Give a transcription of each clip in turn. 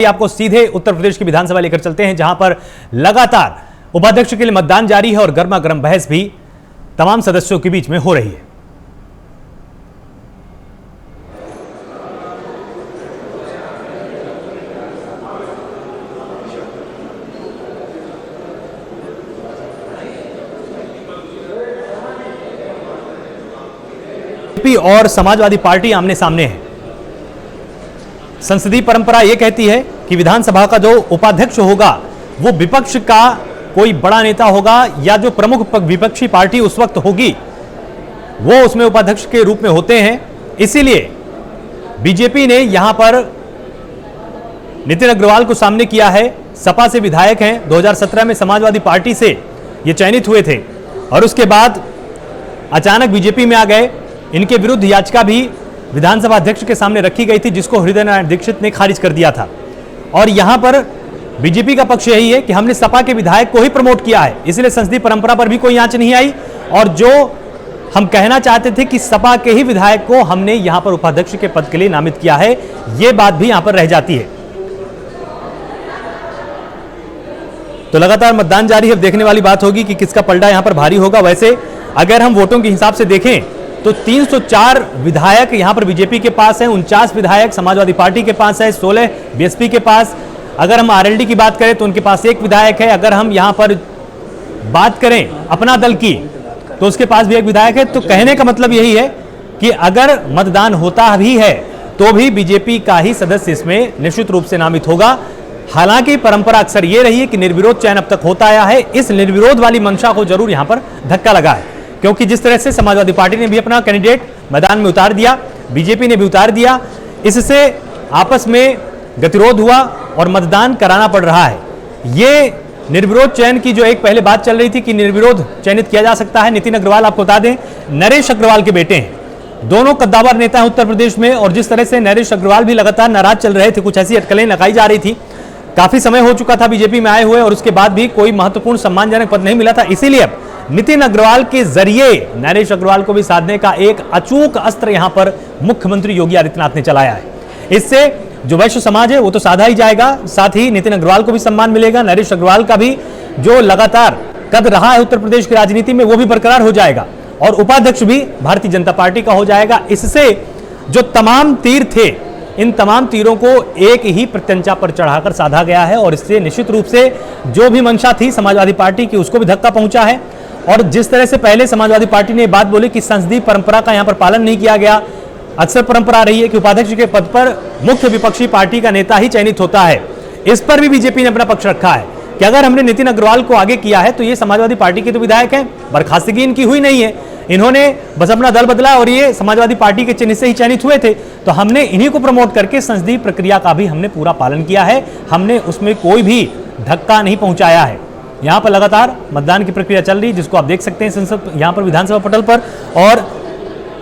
आपको सीधे उत्तर प्रदेश की विधानसभा लेकर चलते हैं, जहां पर लगातार उपाध्यक्ष के लिए मतदान जारी है और गर्मा गर्म बहस भी तमाम सदस्यों के बीच में हो रही है। बीजेपी और समाजवादी पार्टी आमने सामने है। संसदीय परंपरा यह कहती है कि विधानसभा का जो उपाध्यक्ष होगा वो विपक्ष का कोई बड़ा नेता होगा या जो प्रमुख विपक्षी पार्टी उस वक्त होगी वो उसमें उपाध्यक्ष के रूप में होते हैं। इसीलिए बीजेपी ने यहां पर नितिन अग्रवाल को सामने किया है। सपा से विधायक हैं, 2017 में समाजवादी पार्टी से ये चयनित हुए थे और उसके बाद अचानक बीजेपी में आ गए। इनके विरुद्ध याचिका भी विधानसभा अध्यक्ष के सामने रखी गई थी, जिसको हृदय नारायण दीक्षित ने खारिज कर दिया था। और यहां पर बीजेपी का पक्ष यही है कि हमने सपा के विधायक को ही प्रमोट किया है, इसलिए संसदीय परंपरा पर भी कोई आंच नहीं आई। और जो हम कहना चाहते थे कि सपा के ही विधायक को हमने यहां पर उपाध्यक्ष के पद के लिए नामित किया है, यह बात भी यहां पर रह जाती है। तो लगातार मतदान जारी है। अब देखने वाली बात होगी कि किसका पलड़ा यहां पर भारी होगा। वैसे अगर हम वोटों के हिसाब से देखें तो 304 विधायक यहां पर बीजेपी के पास है, 49 विधायक समाजवादी पार्टी के पास है, 16 बीएसपी के पास। अगर हम आरएलडी की बात करें तो उनके पास एक विधायक है। अगर हम यहां पर बात करें अपना दल की तो उसके पास भी एक विधायक है। तो कहने का मतलब यही है कि अगर मतदान होता भी है तो भी बीजेपी का ही सदस्य इसमें निश्चित रूप से नामित होगा। हालांकि परंपरा अक्सर यह रही है कि निर्विरोध चयन अब तक होता आया है। इस निर्विरोध वाली मंशा को जरूर यहां पर धक्का लगा है, क्योंकि जिस तरह से समाजवादी पार्टी ने भी अपना कैंडिडेट मैदान में उतार दिया, बीजेपी ने भी उतार दिया, इससे आपस में गतिरोध हुआ और मतदान कराना पड़ रहा है। ये निर्विरोध चयन की जो एक पहले बात चल रही थी कि निर्विरोध चयनित किया जा सकता है। नितिन अग्रवाल, आपको बता दें, नरेश अग्रवाल के बेटे हैं। दोनों कद्दावर नेता हैं उत्तर प्रदेश में। और जिस तरह से नरेश अग्रवाल भी लगातार नाराज चल रहे थे, कुछ ऐसी अटकलें लगाई जा रही थी। काफी समय हो चुका था बीजेपी में आए हुए और उसके बाद भी कोई महत्वपूर्ण सम्मानजनक पद नहीं मिला था। इसीलिए नितिन अग्रवाल के जरिए नरेश अग्रवाल को भी साधने का एक अचूक अस्त्र यहां पर मुख्यमंत्री योगी आदित्यनाथ ने चलाया है। इससे जो वैश्य समाज है वो तो साधा ही जाएगा, साथ ही नितिन अग्रवाल को भी सम्मान मिलेगा। नरेश अग्रवाल का भी जो लगातार कद रहा है उत्तर प्रदेश की राजनीति में वो भी बरकरार हो जाएगा और उपाध्यक्ष भी भारतीय जनता पार्टी का हो जाएगा। इससे जो तमाम तीर थे, इन तमाम तीरों को एक ही प्रत्यंचा पर चढ़ाकर साधा गया है और इससे निश्चित रूप से जो भी मंशा थी समाजवादी पार्टी की उसको भी धक्का पहुंचा है। और जिस तरह से पहले समाजवादी पार्टी ने बात बोली कि संसदीय परंपरा का यहां पर पालन नहीं किया गया, अक्सर परंपरा रही है कि उपाध्यक्ष के पद पर मुख्य विपक्षी पार्टी का नेता ही चयनित होता है। इस पर भी बीजेपी ने अपना पक्ष रखा है कि अगर हमने नितिन अग्रवाल को आगे किया है तो ये समाजवादी पार्टी के तो विधायक हैं, बर्खास्तगी इनकी हुई नहीं है, इन्होंने बस अपना दल बदला और ये समाजवादी पार्टी के चिन्ह से ही चयनित हुए थे। तो हमने इन्हीं को प्रमोट करके संसदीय प्रक्रिया का भी हमने पूरा पालन किया है, हमने उसमें कोई भी धक्का नहीं पहुंचाया है। यहां पर लगातार मतदान की प्रक्रिया चल रही, जिसको आप देख सकते हैं संसद यहां पर विधानसभा पटल पर। और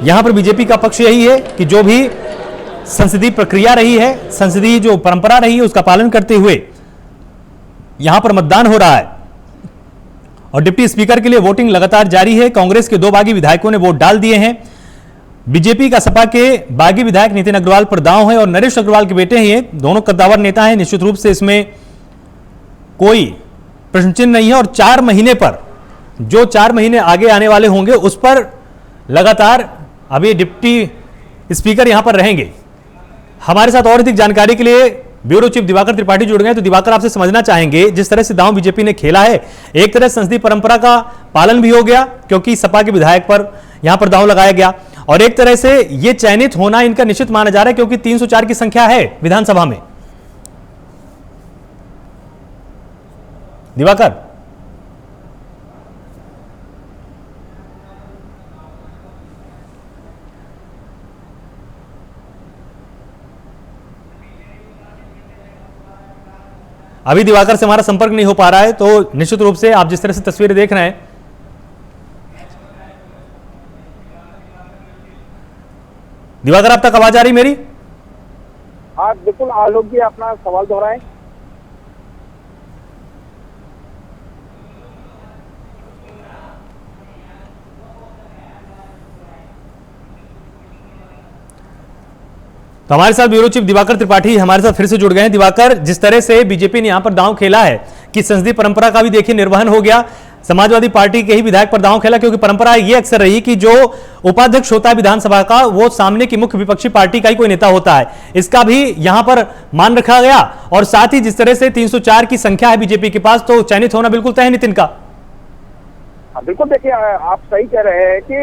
यहां पर बीजेपी का पक्ष यही है कि जो भी संसदीय प्रक्रिया रही है, संसदीय जो परंपरा रही है उसका पालन करते हुए यहां पर मतदान हो रहा है। और डिप्टी स्पीकर के लिए वोटिंग लगातार जारी है। कांग्रेस के 2 बागी विधायकों ने वोट डाल दिए हैं। बीजेपी का सपा के बागी विधायक नितिन अग्रवाल पर दांव है और नरेश अग्रवाल के बेटे हैं, ये दोनों कद्दावर नेता हैं। निश्चित रूप से इसमें कोई प्रश्न चिन्ह नहीं है। और 4 महीने पर जो 4 महीने आगे आने वाले होंगे उस पर लगातार अभी डिप्टी स्पीकर यहां पर रहेंगे। हमारे साथ और अधिक जानकारी के लिए ब्यूरो चीफ दिवाकर त्रिपाठी जुड़ गए। तो दिवाकर, आपसे समझना चाहेंगे, जिस तरह से दांव बीजेपी ने खेला है, एक तरह संसदीय परंपरा का पालन भी हो गया क्योंकि सपा के विधायक पर यहां पर दांव लगाया गया, और एक तरह से यह चयनित होना इनका निश्चित माना जा रहा है क्योंकि 304 की संख्या है विधानसभा में। दिवाकर, अभी दिवाकर से हमारा संपर्क नहीं हो पा रहा है, तो निश्चित रूप से आप जिस तरह से तस्वीरें देख रहे हैं, दिवाकर आप तक आवाज आ रही मेरी? हाँ बिल्कुल, आलोक जी अपना सवाल दोहराएं। तो हमारे साथ ब्यूरो चीफ दिवाकर त्रिपाठी हमारे साथ फिर से जुड़ गए हैं। दिवाकर, जिस तरह से बीजेपी ने यहां पर दांव खेला है कि संसदीय परंपरा का भी देखिए निर्वहन हो गया, समाजवादी पार्टी के ही विधायक पर दांव खेला, क्योंकि परंपरा ये अक्सर रही कि जो उपाध्यक्ष होता है विधानसभा का वो सामने की मुख्य विपक्षी पार्टी का ही कोई नेता होता है। इसका भी यहां पर मान रखा गया और साथ ही जिस तरह से 304 की संख्या है बीजेपी के पास, तो चयनित होना बिल्कुल तय है नितिन का। बिल्कुल, देखिए आप सही कह रहे हैं कि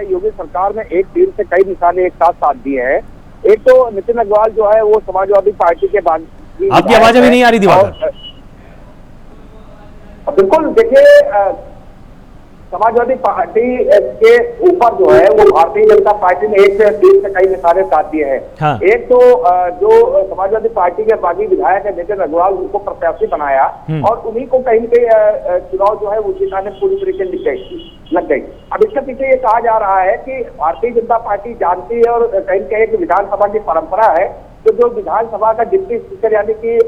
योगी सरकार ने एक तीर से कई निशाने एक साथ साध दिए हैं। एक तो नितिन अग्रवाल जो है वो समाजवादी पार्टी के बाद, आपकी आवाज अभी नहीं आ रही दिवाकर। बिल्कुल, देखिए समाजवादी पार्टी के ऊपर जो है वो भारतीय जनता पार्टी ने एक तीर से कई निशाने साध दिए हैं। हाँ। एक तो जो समाजवादी पार्टी के बागी विधायक है नितिन अग्रवाल, उनको प्रत्याशी बनाया और उन्हीं को कहीं कहीं चुनाव जो है वो जिताने पूरी तरीके लग गई। अब इसके पीछे ये कहा जा रहा है कि भारतीय जनता पार्टी जानती है और कहीं कहीं कि विधानसभा की परंपरा है, तो जो विधानसभा का डिप्टी स्पीकर यानी कि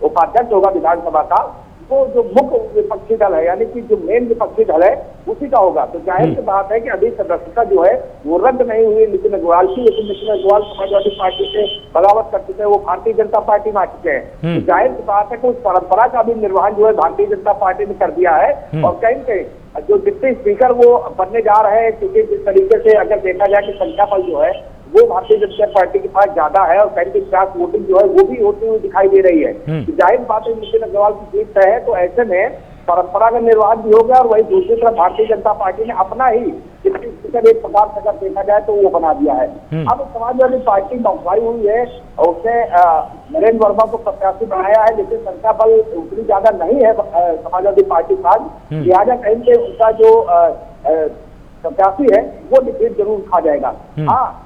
उपाध्यक्ष होगा विधानसभा का, वो जो मुख्य विपक्षी दल है यानी कि जो मेन विपक्षी दल है उसी का होगा। तो जाहिर सी बात है कि अभी सदस्यता जो है वो रद्द नहीं हुई नितिन अग्रवाल की, लेकिन नितिन अग्रवाल समाजवादी पार्टी से बगावत कर चुके हैं, वो भारतीय जनता पार्टी में आ चुके हैं। तो जाहिर सी बात है कि उस परंपरा का भी निर्वहन जो है भारतीय जनता पार्टी ने कर दिया है। और कहीं कहीं जो डिप्टी स्पीकर वो बनने जा रहे हैं, क्योंकि जिस तरीके से अगर देखा जाए कि संख्याबल जो है वो भारतीय जनता पार्टी के पास ज्यादा है और कहीं क्रॉस वोटिंग जो है वो भी होती हुई दिखाई दे रही है। तो जाहिर बात है नितिन अग्रवाल की जीत तय है। तो ऐसे में परंपरा का निर्वाहन भी हो गया और वही दूसरी तरफ भारतीय जनता पार्टी ने अपना ही डिप्टी स्पीकर एक प्रकार से अगर देखा जाए तो वो बना दिया है। अब समाजवादी पार्टी बंपाई हुई है और उसने नरेंद्र वर्मा को प्रत्याशी बनाया है, लेकिन संख्या बल उतनी ज्यादा नहीं है समाजवादी पार्टी के पास, लिहाजा कहीं से उनका जो प्रत्याशी है वो डिफीट जरूर खा जाएगा। हाँ,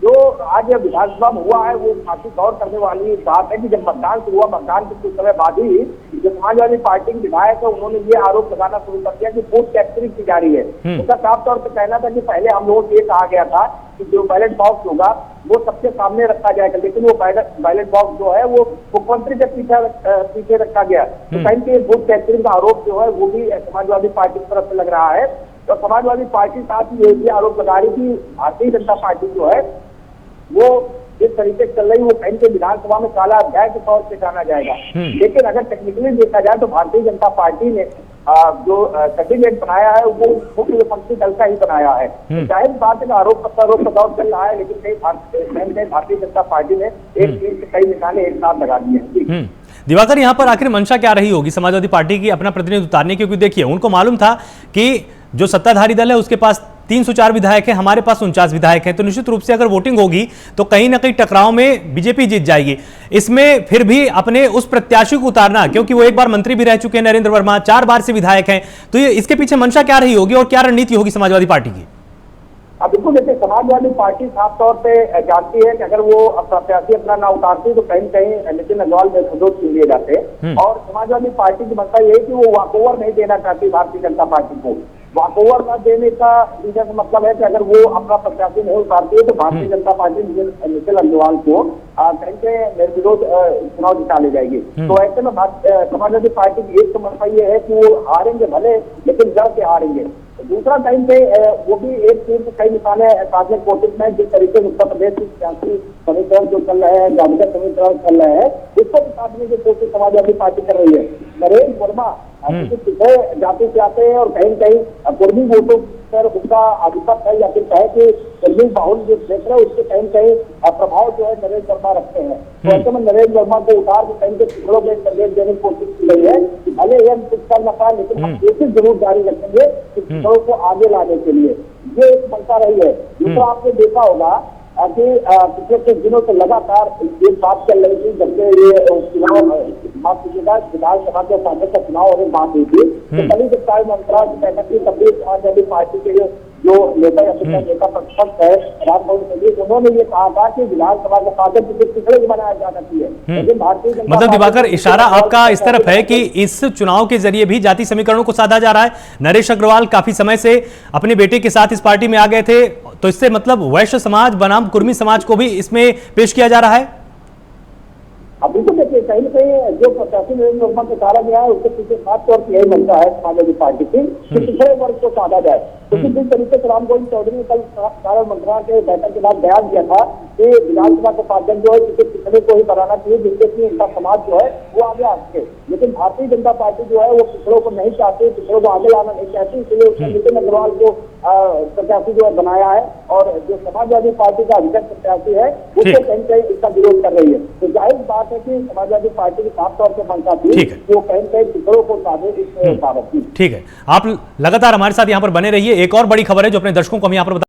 जो आज विधानसभा में हुआ है वो काफी गौर करने वाली बात है कि जब मतदान शुरू हुआ, मतदान के कुछ समय बाद ही जो समाजवादी पार्टी के विधायक है उन्होंने ये आरोप लगाना शुरू कर दिया कि वोट कैप्चरिंग की जा रही है। उनका साफ तौर पर कहना था कि पहले हम लोगों को ये कहा गया था कि जो बैलेट बॉक्स होगा वो सबके सामने रखा जाएगा, लेकिन वो बैलेट बॉक्स जो है वो मुख्यमंत्री के पीछे रखा गया। तो कहीं के वोट कैप्चरिंग का आरोप जो है वो भी समाजवादी पार्टी की तरफ से लग रहा है। तो समाजवादी पार्टी साथ ही ये आरोप लगा रही कि भारतीय जनता पार्टी जो है वो जिस तरीके से चल रही वो कहीं के विधानसभा में काला अध्याय के तौर से जाना जाएगा। लेकिन अगर टेक्निकली देखा जाए तो भारतीय जनता पार्टी ने जो कैंडिडेट बनाया है वो मुख्य विपक्षी दल का ही बनाया है। जाहिर बात है कि आरोप प्रत्यारोप चल रहा है, लेकिन कहीं भारतीय जनता पार्टी ने एक तीर से कई निशाने एक साथ लगा दिए। दिवाकर, यहाँ पर आखिर मंशा क्या रही होगी समाजवादी पार्टी की अपना प्रतिनिधि उतारने की? क्योंकि देखिए उनको मालूम था कि जो सत्ताधारी दल है उसके पास 304 विधायक हैं, हमारे पास 49 विधायक हैं, तो निश्चित रूप से अगर वोटिंग होगी तो कहीं ना कहीं टकराव में बीजेपी जीत जाएगी। इसमें फिर भी अपने उस प्रत्याशी को उतारना, क्योंकि वो एक बार मंत्री भी रह चुके हैं नरेंद्र वर्मा, 4 बार से विधायक हैं, तो ये इसके पीछे मंशा क्या रही होगी और क्या रणनीति होगी समाजवादी पार्टी की? अब बिल्कुल देखिए, समाजवादी पार्टी साफ तौर पे जानती है कि अगर वो प्रत्याशी अपना ना उतारती तो कहीं कहीं नितिन अग्रवाल में खजोट छीन लिए जाते। और समाजवादी पार्टी की मंशा ये है कि वो वॉकओवर नहीं देना चाहती भारतीय जनता पार्टी को। वॉकओवर न देने का सीधा मतलब है कि अगर वो अपना प्रत्याशी नहीं उतारती है तो भारतीय जनता पार्टी नितिन अग्रवाल को कहीं से निर्विरोध चुनाव जिता ले जाएगी। तो ऐसे में समाजवादी पार्टी की एक तो मंशा ये है कि वो हारेंगे भले, लेकिन जड़ से हारेंगे। दूसरा टाइम पे वो भी एक तीर से कई निशाने साधने की कोशिश में, जिस तरीके से उत्तर प्रदेश की सियासी समीकरण जो चल रहे हैं, जातिगत समीकरण चल रहे हैं, उसको भी साधने की कोशिश समाजवादी पार्टी कर रही है। नरेंद्र वर्मा पिछड़े जाति से आते हैं और कहीं कहीं कुर्मी वोटों पर उसका आधिपत्य है या फिर कहे कि कुर्मी बाहुल जो क्षेत्र है उसके कहीं कहीं प्रभाव जो है नरेंद्र वर्मा रखते हैं। तो ऐसे में नरेंद्र वर्मा को उतार के कहीं के पिछड़ों में संदेश देने की कोशिश की गई है कि भले ये हम कुछ कर न पाए, लेकिन हम कोशिश जरूर जारी रखेंगे कि पिछड़ों को आगे लाने के लिए। ये एक मंशा रही है। दूसरा आपने देखा होगा कि पिछले कुछ दिनों से लगातार एक बात चल रही थी, जब से ये चुनाव विधानसभा के सांसद का चुनाव होने बात हुई थी, तो कभी जब कार्य मंत्रा की बैठक की तभी समाजवादी पार्टी के जो नेता या नेता प्रतिपक्ष है रामभवन, उन्होंने ये कहा था कि विधानसभा के सांसद पिछड़े बनाया जाना चाहिए। लेकिन भारतीय जनता मतलब दिवाकर, इशारा आपका इस तरफ है कि इस चुनाव के जरिए भी जाति समीकरणों को साधा जा रहा है। नरेश अग्रवाल काफी समय से अपने बेटे के साथ इस पार्टी में आ गए थे, तो इससे मतलब वैश्य समाज बनाम कुर्मी समाज को भी इसमें पेश किया जा रहा है। अभी तो देखिए कहीं ना कहीं जो प्रत्याशी नरेंद्र वर्मा को उतारा गया है उसके पीछे खास तौर पर यही मंशा है समाजवादी पार्टी की कि पिछड़े वर्ग को साधा जाए। क्योंकि जिस तरीके से राम गोविंद चौधरी ने कल कार्य मंत्रणा के बैठक के बाद बयान दिया था कि विधानसभा के उपाध्यक्ष जो है किसी पिछड़े को ही बनाना चाहिए जिससे कि इनका समाज जो है वो आगे आ सके। लेकिन भारतीय जनता पार्टी जो है वो पिछड़ों को नहीं चाहती, पिछड़ों को आगे लाना नहीं चाहती, इसलिए उसने नितिन अग्रवाल को प्रत्याशी जो है बनाया है और जो समाजवादी पार्टी का अधिकृत प्रत्याशी है उसको कहीं कहीं इसका विरोध कर रही है। तो जाहिर बात है कि समाजवादी पार्टी की साफ तौर पर मंशा थी कि वो कहीं कहीं पिछड़ों को साधे इस बाबत की। ठीक है, आप लगातार हमारे साथ यहाँ पर बने रहिए। एक और बड़ी खबर है जो अपने दर्शकों को हम यहाँ पर